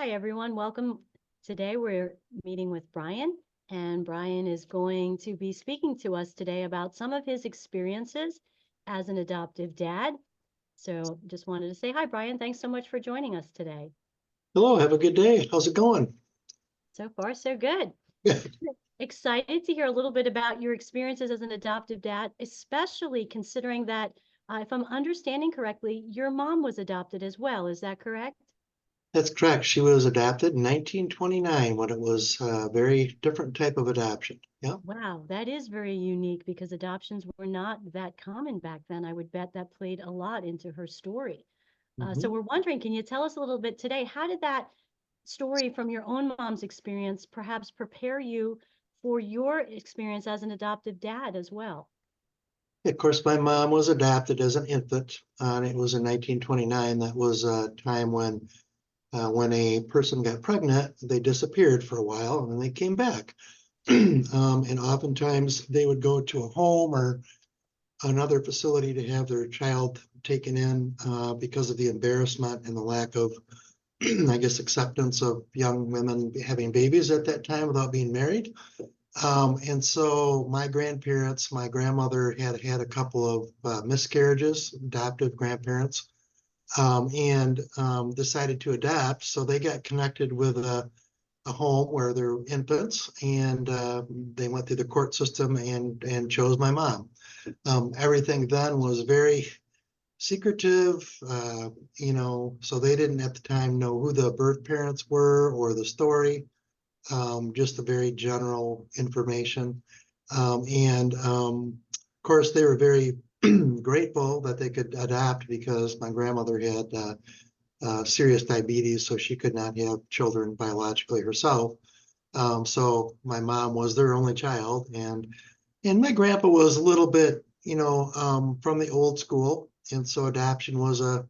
Hi, everyone. Welcome. Today we're meeting with Brian, and Brian is going to be speaking to us today about some of his experiences as an adoptive dad. So just wanted to say hi, Brian. Thanks so much for joining us today. Hello, have a good day. How's it going? So far, so good. Excited to hear a little bit about your experiences as an adoptive dad, especially considering that, if I'm understanding correctly, your mom was adopted as well. Is that correct? That's correct. She was adopted in 1929 when it was a very different type of adoption. Yeah. Wow, that is very unique because adoptions were not that common back then. I would bet that played a lot into her story. So Mhm. we're wondering, can you tell us a little bit today, how did that story from your own mom's experience perhaps prepare you for your experience as an adoptive dad as well? Of course, my mom was adopted as an infant, and it was in 1929. That was a time when a person got pregnant, they disappeared for a while and then they came back. And oftentimes they would go to a home or another facility to have their child taken in because of the embarrassment and the lack of, I guess, acceptance of young women having babies at that time without being married. And so my grandparents, my grandmother had a couple of miscarriages, adoptive grandparents, and decided to adopt. So they got connected with a home where they're infants, and they went through the court system and chose my mom. Everything then was very secretive, so they didn't at the time know who the birth parents were or the story, just the very general information. Of course, they were very grateful that they could adopt because my grandmother had serious diabetes, so she could not have children biologically herself. So my mom was their only child, and my grandpa was a little bit, from the old school, and so adoption was a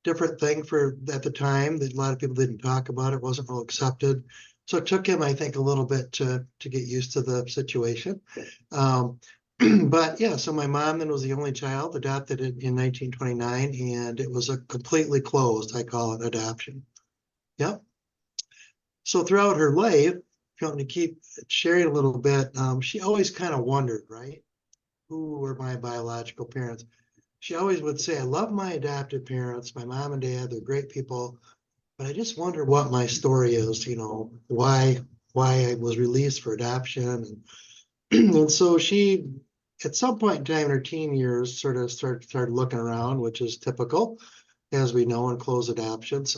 different thing for at the time that a lot of people didn't talk about. It wasn't well accepted, so it took him, I think, a little bit to get used to the situation. Um, but yeah, so my mom then was the only child adopted in 1929, and it was a completely closed, I call it, adoption. Yep. So throughout her life, if you want me to keep sharing a little bit, she always kind of wondered, right? Who were my biological parents? She always would say, I love my adopted parents, my mom and dad, they're great people, but I just wonder what my story is, why I was released for adoption. And so she, at some point in time in her teen years, sort of started looking around, which is typical, as we know, in closed adoptions.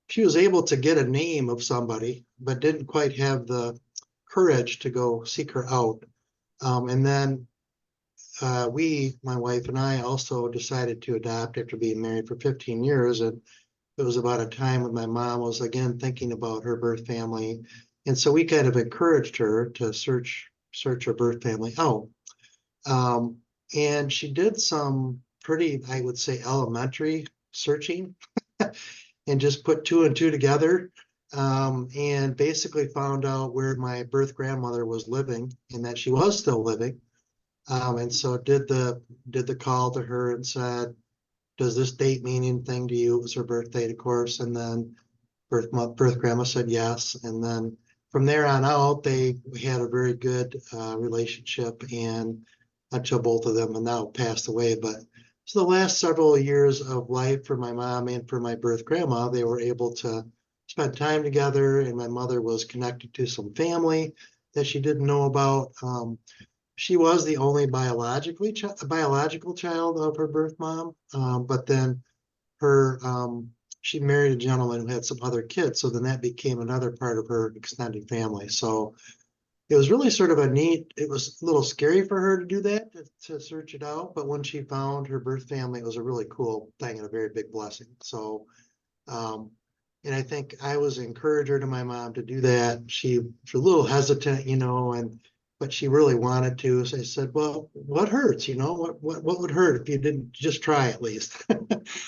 She was able to get a name of somebody, but didn't quite have the courage to go seek her out. And then my wife and I, also decided to adopt after being married for 15 years. And it was about a time when my mom was again thinking about her birth family. And so we kind of encouraged her to search her birth family out. Um, and she did some pretty, I would say, elementary searching and just put two and two together, and basically found out where my birth grandmother was living and that she was still living. And so did the call to her and said, does this date mean anything to you? It was her birthday, of course. And then birth grandma said yes. And then from there on out, we had a very good relationship, and until both of them have now passed away. But so the last several years of life for my mom and for my birth grandma, they were able to spend time together, and my mother was connected to some family that she didn't know about. She was the only biological child of her birth mom, but then her she married a gentleman who had some other kids, so then that became another part of her extended family. So it was really sort of it was a little scary for her to do that, to search it out, but when she found her birth family, it was a really cool thing and a very big blessing. So um, and I think I was an encourager to my mom to do that. She was a little hesitant, but she really wanted to. So I said, well, what hurts? What would hurt if you didn't just try at least?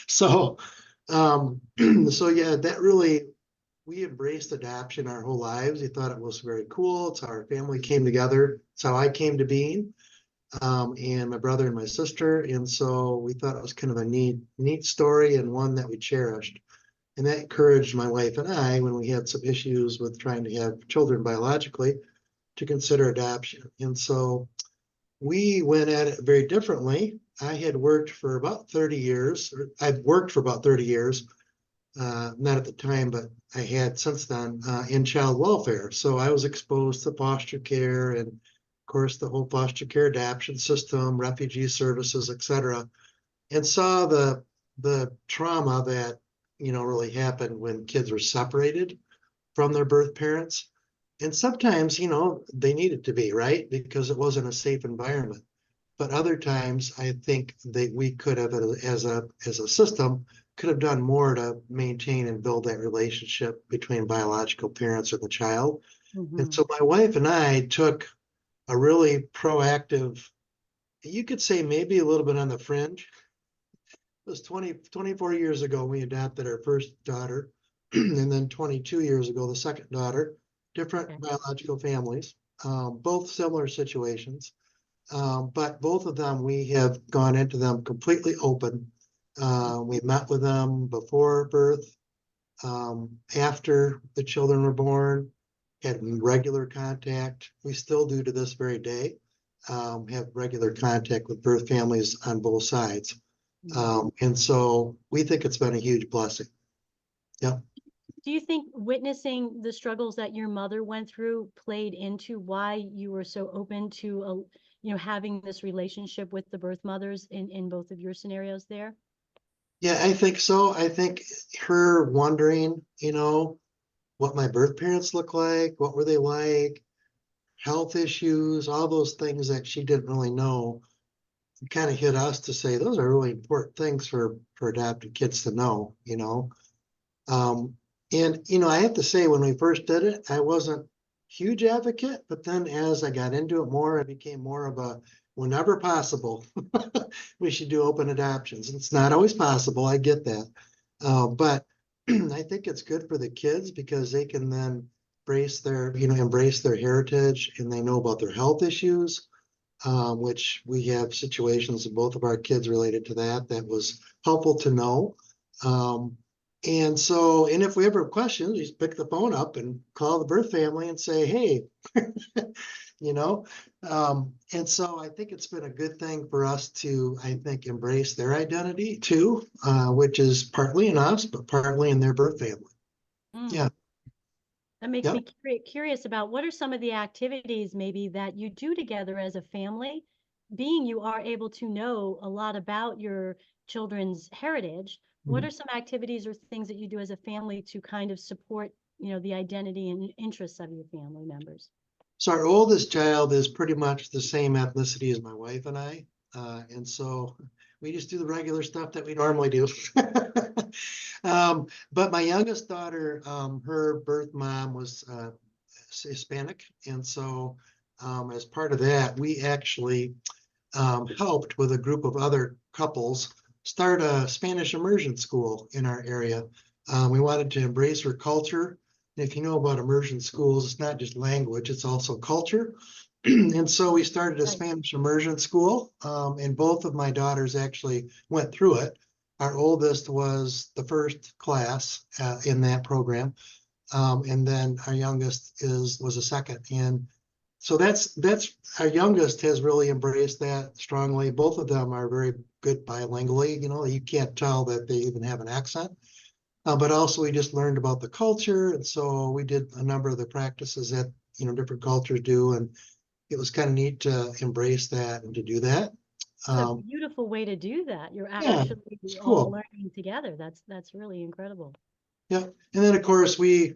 So, so yeah, that really, we embraced adoption our whole lives. We thought it was very cool. It's how our family came together. It's how I came to being, and my brother and my sister. And so we thought it was kind of a neat story, and one that we cherished. And that encouraged my wife and I, when we had some issues with trying to have children biologically, to consider adoption. And so we went at it very differently. I had worked for about 30 years, or I've worked for about 30 years, not at the time, but I had since then, in child welfare. So I was exposed to foster care and, of course, the whole foster care adoption system, refugee services, et cetera, and saw the trauma that, really happened when kids were separated from their birth parents. And sometimes, they needed to be, right? Because it wasn't a safe environment. But other times, I think that we could have, as a system, could have done more to maintain and build that relationship between biological parents and the child. And Mhm. so my wife and I took a really proactive, you could say maybe a little bit on the fringe. It was 24 years ago, we adopted our first daughter. And then 22 years ago, the second daughter, different Okay. biological families, both similar situations. But both of them, we have gone into them completely open. We met with them before birth, after the children were born, had regular contact. We still do to this very day, have regular contact with birth families on both sides. Mhm. And so we think it's been a huge blessing. Yeah. Do you think witnessing the struggles that your mother went through played into why you were so open to, having this relationship with the birth mothers in both of your scenarios there? Yeah, I think so. I think her wondering, what my birth parents look like, what were they like, health issues, all those things that she didn't really know, kind of hit us to say those are really important things for adopted kids to know, Um, and I have to say, when we first did it, I wasn't huge advocate, but then as I got into it more, I became more of a, whenever possible, we should do open adoptions. It's not always possible, I get that. But I think it's good for the kids because they can then embrace their heritage, and they know about their health issues, which we have situations of both of our kids related to that. That was helpful to know. Um, and if we ever have questions, just pick the phone up and call the birth family and say, hey, you know. And so I think it's been a good thing for us to, I think, embrace their identity too, which is partly in us, but partly in their birth family. Mm. Yeah. That makes Yep. me curious about what are some of the activities maybe that you do together as a family, being you are able to know a lot about your children's heritage. What Mhm. are some activities or things that you do as a family to kind of support, the identity and interests of your family members? So our oldest child is pretty much the same ethnicity as my wife and I. And so we just do the regular stuff that we normally do. But my youngest daughter, her birth mom was Hispanic. And so as part of that, we actually helped with a group of other couples start a Spanish immersion school in our area. We wanted to embrace her culture. If you know about immersion schools, it's not just language, it's also culture. And so we started a Right. Spanish immersion school, and both of my daughters actually went through it. Our oldest was the first class in that program, and then our youngest was a second. And so that's our youngest has really embraced that strongly. Both of them are very good bilingually. You can't tell that they even have an accent. But also we just learned about the culture, and so we did a number of the practices that different cultures do, and it was kind of neat to embrace that and to do that. What a Um, beautiful way to do that. You're yeah, actually it's all cool. learning together. That's really incredible. Yeah, and then of course we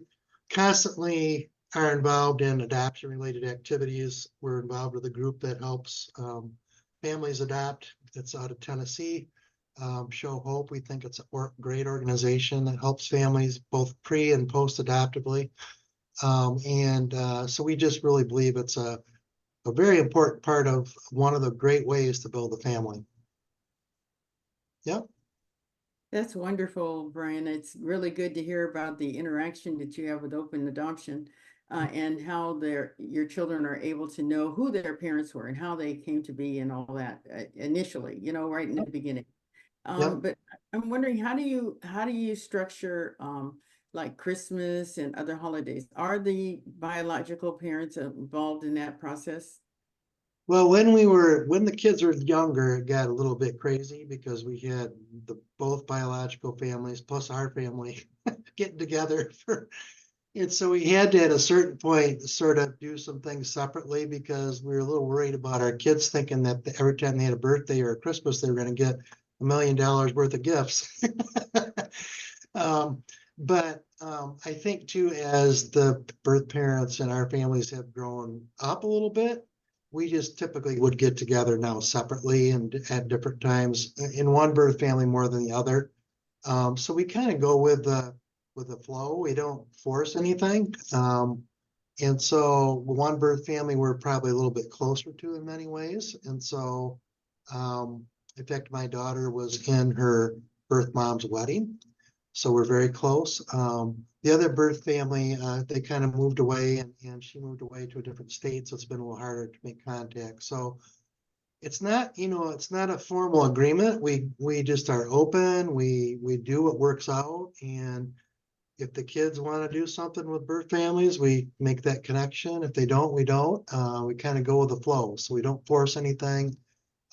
constantly are involved in adoption-related activities. We're involved with a group that helps families adopt. That's out of Tennessee. Show Hope. We think it's a great organization that helps families both pre and post-adoptively. And so we just really believe it's a very important part of one of the great ways to build a family. Yep. That's wonderful, Brian. It's really good to hear about the interaction that you have with open adoption, and how your children are able to know who their parents were and how they came to be and all that, initially, right in the beginning. Yep. But I'm wondering, how do you structure like Christmas and other holidays? Are the biological parents involved in that process? Well, when the kids were younger, it got a little bit crazy because we had the both biological families plus our family getting together for, and so we had to at a certain point sort of do some things separately because we were a little worried about our kids thinking that every time they had a birthday or a Christmas, they were going to get $1 million worth of gifts. I think too, as the birth parents and our families have grown up a little bit, we just typically would get together now separately and at different times in one birth family more than the other. So we kind of go with the flow. We don't force anything. And so one birth family we're probably a little bit closer to in many ways. And so, in fact, my daughter was in her birth mom's wedding, so we're very close. The other birth family, they kind of moved away, and she moved away to a different state, so it's been a little harder to make contact. So it's not, it's not a formal agreement. We just are open. We do what works out, and if the kids want to do something with birth families, we make that connection. If they don't, we don't. We kind of go with the flow, so we don't force anything,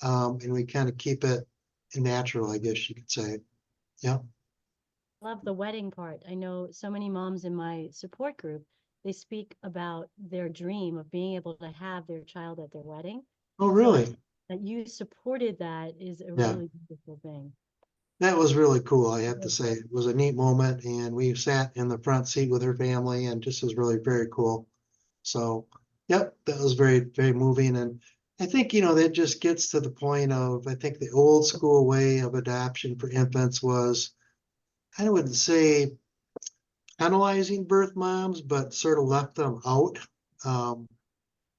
and we kind of keep it natural, I guess you could say. Yeah. Love the wedding part. I know so many moms in my support group, they speak about their dream of being able to have their child at their wedding. Oh, So really? that you supported that is a Yeah. really beautiful thing. That was really cool, I have to say. It was a neat moment, and we sat in the front seat with her family, and just was really very cool. So, yep, that was very, very moving. And I think, that just gets to the point of, I think the old school way of adoption for infants was, I wouldn't say penalizing birth moms, but sort of left them out. Um,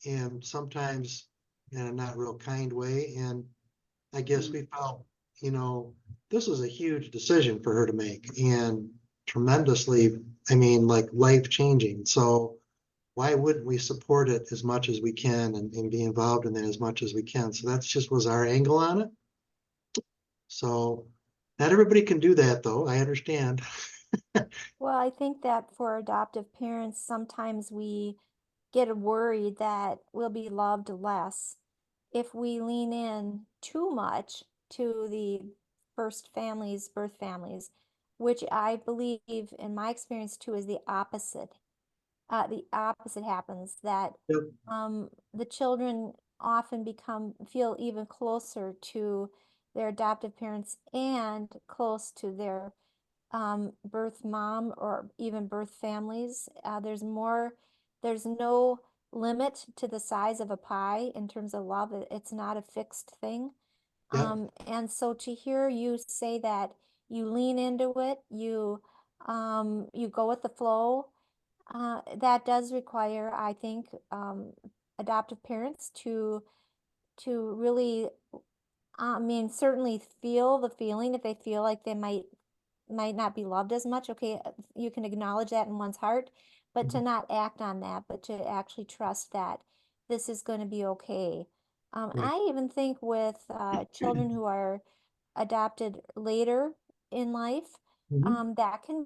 and sometimes in a not real kind way. And I guess we felt, this was a huge decision for her to make and tremendously, I mean, like life changing. So why wouldn't we support it as much as we can and be involved in that as much as we can? So that's just was our angle on it. So not everybody can do that though. I understand. Well, I think that for adoptive parents, sometimes we get worried that we'll be loved less if we lean in too much to the birth families, which I believe in my experience too is the opposite. The opposite happens that Yep. the children often feel even closer to their adoptive parents and close to their birth mom or even birth families. There's no limit to the size of a pie in terms of love. It's not a fixed thing. Yep. And so to hear you say that you lean into it, you go with the flow, that does require, I think, adoptive parents to really, I mean, certainly feel the feeling if they feel like they might not be loved as much. Okay, you can acknowledge that in one's heart, but to not act on that, but to actually trust that this is going to be okay. Right. I even think with children who are adopted later in life, Mhm. that can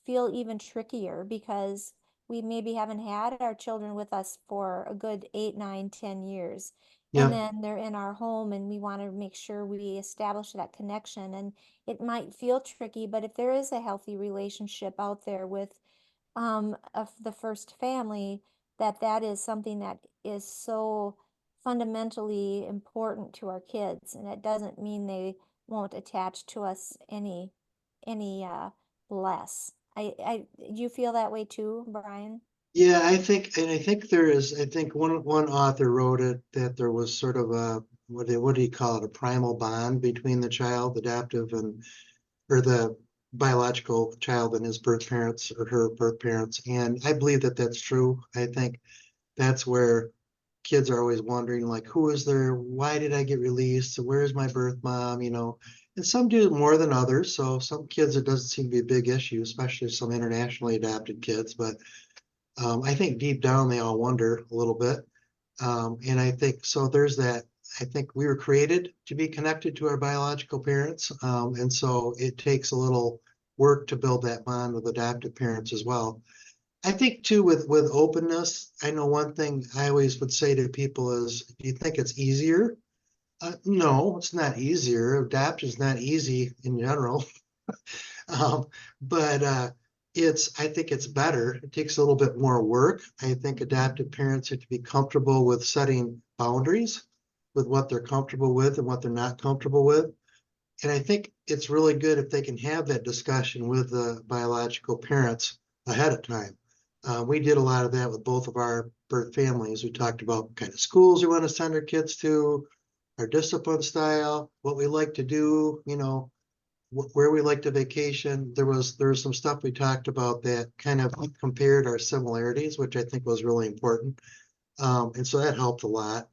feel even trickier because we maybe haven't had our children with us for a good 8, 9, 10 years. And Yeah. then they're in our home and we want to make sure we establish that connection. And it might feel tricky, but if there is a healthy relationship out there with of the first family, that is something that is so fundamentally important to our kids, and it doesn't mean they won't attach to us any less. You feel that way too, Brian? Yeah, I think there is, I think one author wrote it that there was sort of a, what do you call it, a primal bond between the child, adoptive or the biological child and his birth parents or her birth parents. And I believe that that's true. I think that's where kids are always wondering, like, who is there? Why did I get released? Where's my birth mom? And some do more than others. So some kids, it doesn't seem to be a big issue, especially some internationally adopted kids. But I think deep down they all wonder a little bit. And I think so there's that I think we were created to be connected to our biological parents. And so it takes a little work to build that bond with adoptive parents as well. I think too, with openness, I know one thing I always would say to people is, do you think it's easier? No, it's not easier. Adopt is not easy in general. Um, but I think it's better. It takes a little bit more work. I think adoptive parents have to be comfortable with setting boundaries with what they're comfortable with and what they're not comfortable with. And I think it's really good if they can have that discussion with the biological parents ahead of time. We did a lot of that with both of our birth families. We talked about what kind of schools we want to send our kids to, our discipline style, what we like to do, where we like to vacation. There was some stuff we talked about that kind of compared our similarities, which I think was really important. And so that helped a lot.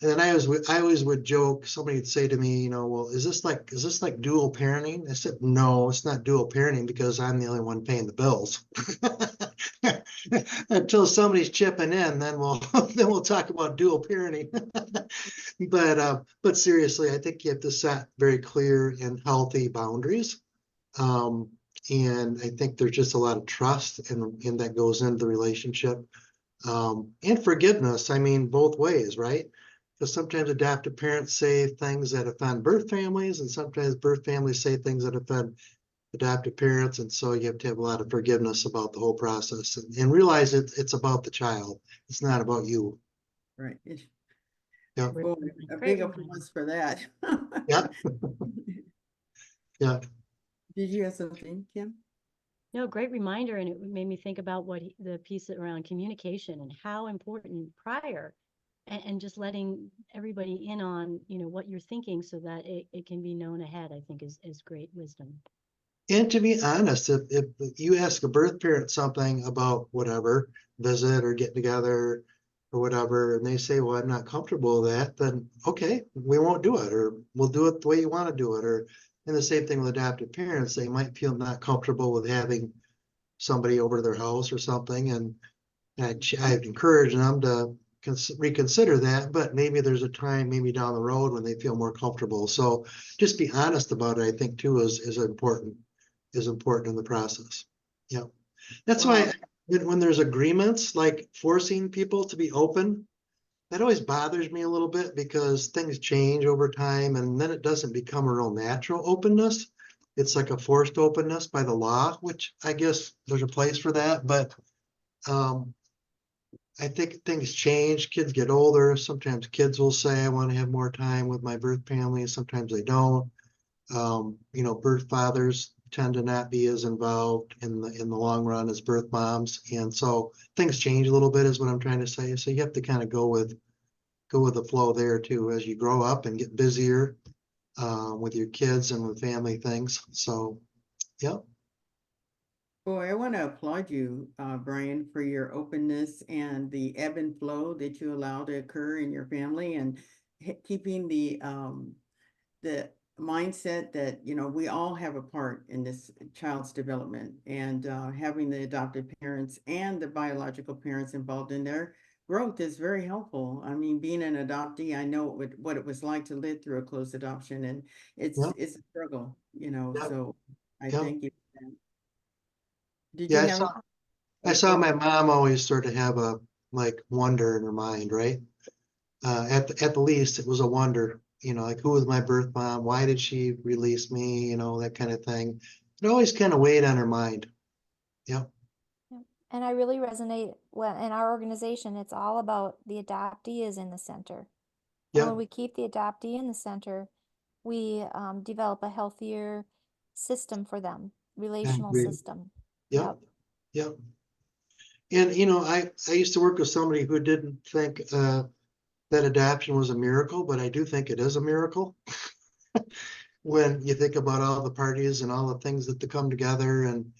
And then I always would joke, somebody would say to me, well, is this like dual parenting? I said, no, it's not dual parenting because I'm the only one paying the bills. Until somebody's chipping in, then we'll talk about dual parenting. But seriously, I think you have to set very clear and healthy boundaries. And I think there's just a lot of trust and that goes into the relationship. And forgiveness, I mean, both ways, right? Because sometimes adoptive parents say things that offend birth families, and sometimes birth families say things that offend adoptive parents. And so you have to have a lot of forgiveness about the whole process and realize it's about the child. It's not about you. Right. Yeah. Boy, a Great big reminder. applause for that. Yeah. Yeah. Did you have something, Kim? No, great reminder. And it made me think about the piece around communication and how important prior and just letting everybody in on, what you're thinking so that it can be known ahead, I think is great wisdom. And to be honest, if you ask a birth parent something about whatever, visit or get together or whatever, and they say, well, I'm not comfortable with that, then okay, we won't do it, or we'll do it the way you want to do it. And the same thing with adoptive parents, they might feel not comfortable with having somebody over to their house or something. And I've encouraged them to reconsider that, but maybe there's a time, maybe down the road when they feel more comfortable. So just be honest about it, I think too, is important in the process. Yeah. That's why when there's agreements, like forcing people to be open, that always bothers me a little bit because things change over time and then it doesn't become a real natural openness. It's like a forced openness by the law, which I guess there's a place for that. But I think things change. Kids get older. Sometimes kids will say, I want to have more time with my birth family. Sometimes they don't. Birth fathers tend to not be as involved in the long run as birth moms. And so things change a little bit is what I'm trying to say. So you have to kind of go with the flow there too, as you grow up and get busier with your kids and with family things. So, yeah. Boy, I want to applaud you, Brian, for your openness and the ebb and flow that you allow to occur in your family and keeping the mindset that, we all have a part in this child's development and having the adoptive parents and the biological parents involved in their growth is very helpful. I mean, being an adoptee, I know what it was like to live through a closed adoption, and it's a struggle, so I thank you for that. Did you have I saw my mom always sort of have a wonder in her mind, right? At the least, it was a wonder, like who was my birth mom? Why did she release me? That kind of thing. It always kind of weighed on her mind. Yeah. And I really resonate in our organization, it's all about the adoptee is in the center. And Yeah. when we keep the adoptee in the center, we develop a healthier system for them, relational system. Yep. Yep. And I used to work with somebody who didn't think that adoption was a miracle, but I do think it is a miracle. When you think about all the parties and all the things that come together, and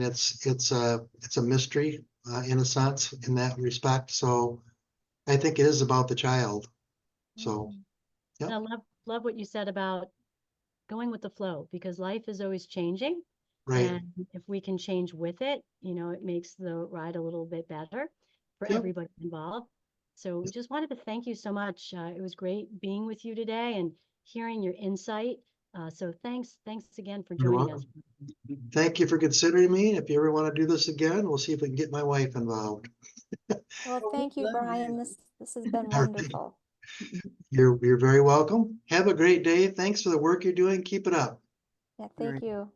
it's a mystery in a sense in that respect. So I think it is about the child. So I love what you said about going with the flow, because life is always changing. right. And if we can change with it, it makes the ride a little bit better for everybody involved. So we just wanted to thank you so much. It was great being with you today and hearing your insight. So thanks again for You're joining us. welcome. Thank you for considering me. If you ever want to do this again, we'll see if we can get my wife involved. Well, Oh, thank you, love Brian. that. This has been All right. wonderful. You're very welcome. Have a great day. Thanks for the work you're doing. Keep it up. Yeah, All thank right. you.